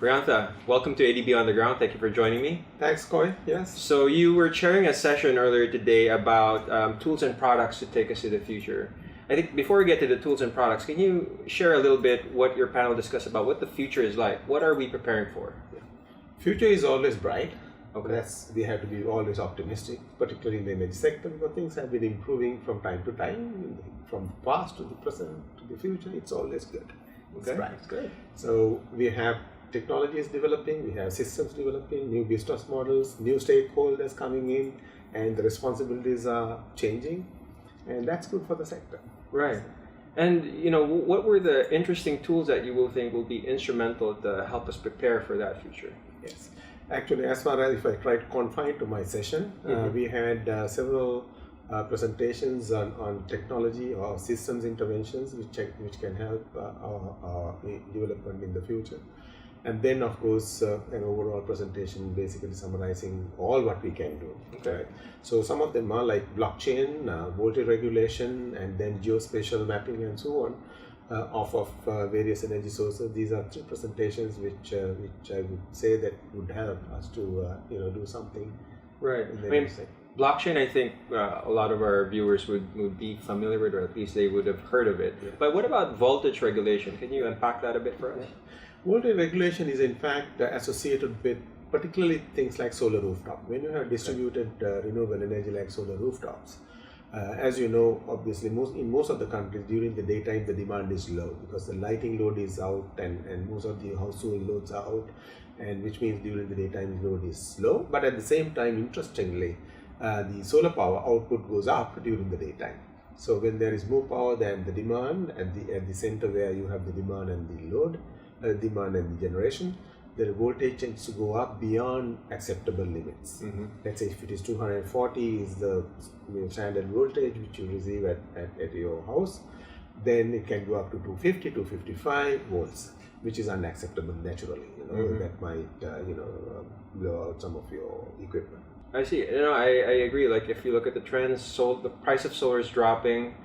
Priyantha, welcome to ADB on the Ground. Thank you for joining me. Thanks, Koi. Yes. So you were chairing a session earlier today about tools and products to take us to the future. I think before we get to the tools and products, can you share a little bit what your panel discussed about what the future is like? What are we preparing for? Future is always bright. Okay. We have to be always optimistic, particularly in the energy sector, because things have been improving from time to time, from the past to the present to the future. It's always good. It's Okay. bright. That's good. So we have technologies developing, we have systems developing, new business models, new stakeholders coming in, and the responsibilities are changing, and that's good for the sector. Right. And what were the interesting tools that you will think will be instrumental to help us prepare for that future? Yes. Actually, as far as if I try to confine to my session, we had several presentations on technology or systems interventions which can help our development in the future. And then, of course, an overall presentation basically summarizing all what we can do. Okay. Right? So some of them are like blockchain, voltage regulation, and then geospatial mapping and so on of various energy sources. These are three presentations which I would say that would help us to do something. Right. In the I mean, energy sector. blockchain, I think a lot of our viewers would be familiar with, or at least they would have heard of it. Yeah. But what about voltage regulation? Can you unpack that a bit for us? Voltage regulation is in fact associated with particularly things like solar rooftop. When you have distributed renewable energy like solar rooftops, as you know, obviously in most of the countries during the daytime the demand is low because the lighting load is out and most of the household loads are out, and which means during the daytime the load is low. But at the same time, interestingly, the solar power output goes up during the daytime. So when there is more power than the demand at the center where you have the demand and the load, demand and the generation, the voltage tends to go up beyond acceptable limits. Let's say if it is 240 is the standard voltage which you receive at your house, then it can go up to 250, 255 volts, which is unacceptable naturally. That might blow out some of your equipment. I see. I agree. Like if you look at the trends, the price of solar is dropping.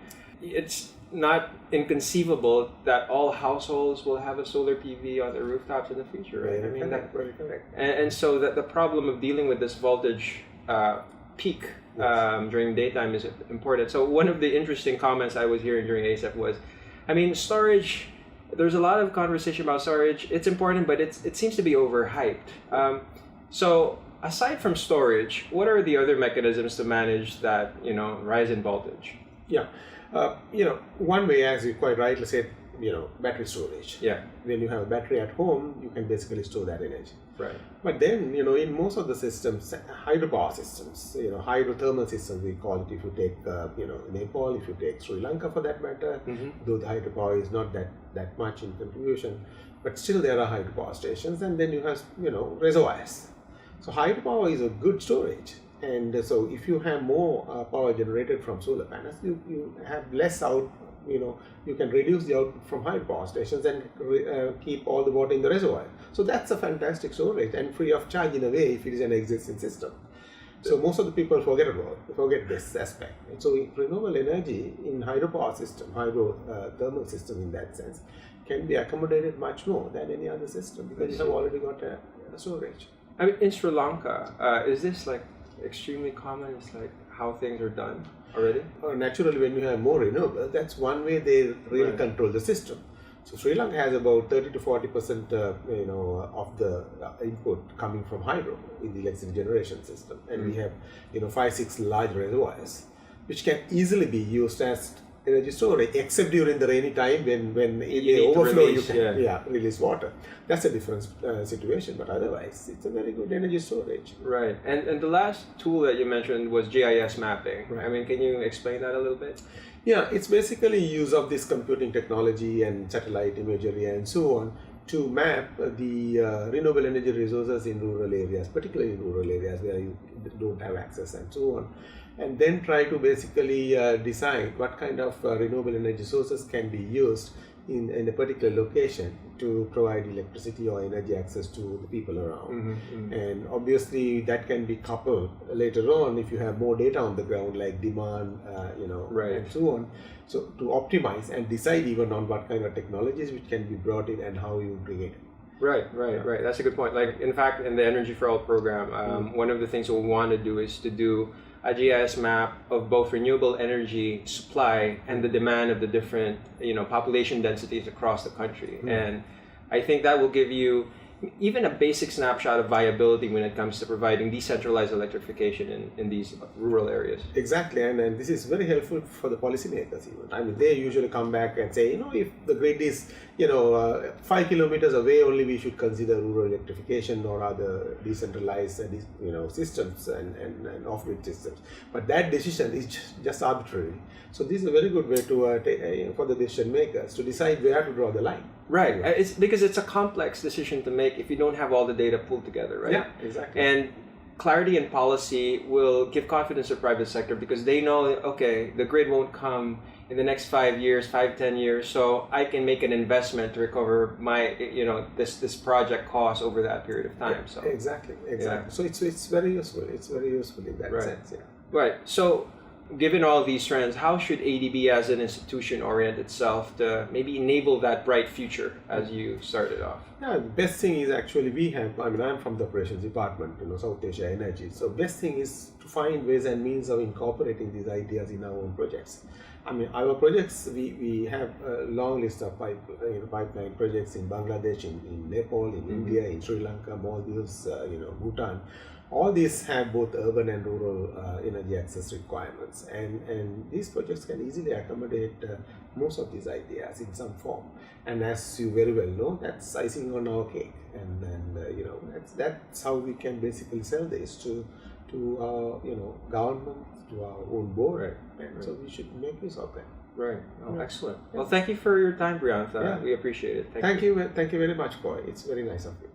It's not inconceivable that all households will have a solar PV on their rooftops in the future, right? Very correct. And so that the problem of dealing with this voltage peak during daytime is important. So one of the interesting comments I was hearing during ASEP was, storage. There's a lot of conversation about storage. It's important, but it seems to be overhyped. So aside from storage, what are the other mechanisms to manage that rise in voltage? Yeah. One way, as you quite rightly said, battery storage. Yeah. When you have a battery at home, you can basically store that energy. Right. But then, in most of the systems, hydropower systems, hydrothermal systems, we call it. If you take, Nepal, if you take Sri Lanka for that matter, though the hydropower is not that much in contribution, but still there are hydropower stations, and then you have, reservoirs. So hydropower is a good storage. And so if you have more power generated from solar panels, you have less out, you can reduce the output from hydropower stations and keep all the water in the reservoir. So that's a fantastic storage and free of charge in a way if it is an existing system. So most of the people forget this aspect. And so renewable energy in hydropower system, hydrothermal system in that sense, can be accommodated much more than any other system because you have already got a storage. In Sri Lanka, is this like extremely common? It's like how things are done already? Naturally, when you have more renewables, that's one way they really control the system. So Sri Lanka has about 30 to 40% of the input coming from hydro in the electricity generation system, and we have 5-6 large reservoirs which can easily be used as energy storage, except during the rainy time when they overflow, you can release water. That's a different situation, but otherwise it's a very good energy storage. Right. And the last tool that you mentioned was GIS mapping. Right. Can you explain that a little bit? Yeah, it's basically use of this computing technology and satellite imagery and so on to map the renewable energy resources in rural areas, particularly in rural areas where you don't have access and so on, and then try to basically decide what kind of renewable energy sources can be used in a particular location to provide electricity or energy access to the people around. And obviously that can be coupled later on if you have more data on the ground like demand, and so on. So to optimize and decide even on what kind of technologies which can be brought in and how you bring it. Right. That's a good point. Like, in fact, in the Energy for All program, one of the things we want to do is to do a GIS map of both renewable energy supply and the demand of the different, population densities across the country. And I think that will give you even a basic snapshot of viability when it comes to providing decentralized electrification in these rural areas. Exactly, and this is very helpful for the policymakers even. I mean, they usually come back and say, if the grid is, 5 kilometers away, only we should consider rural electrification or other decentralized, systems and off-grid systems. But that decision is just arbitrary. So this is a very good way to for the decision makers to decide where to draw the line. Right. It's because it's a complex decision to make if you don't have all the data pulled together, right? Yeah, exactly. And clarity in policy will give confidence to private sector because they know, okay, the grid won't come in the next 5 years, 10 years, so I can make an investment to recover my, this project cost over that period of time. So exactly. Yeah. So it's very useful. It's very useful in that sense. Yeah. Right. So, given all these trends, how should ADB as an institution orient itself to maybe enable that bright future as you started off? Yeah, the best thing is actually I'm from the operations department, South Asia Energy. So best thing is to find ways and means of incorporating these ideas in our own projects. I mean, our projects, we have a long list of pipeline projects in Bangladesh, in Nepal, in India, in Sri Lanka, Maldives, Bhutan. All these have both urban and rural energy access requirements, and these projects can easily accommodate most of these ideas in some form. And as you very well know, that's icing on our cake, and that's how we can basically sell this to our government, to our own board, and so we should make use of them. Right. Oh, excellent. Well, thank you for your time, Priyantha. Yeah. We appreciate it. Thank you very much, Koi. It's very nice of you.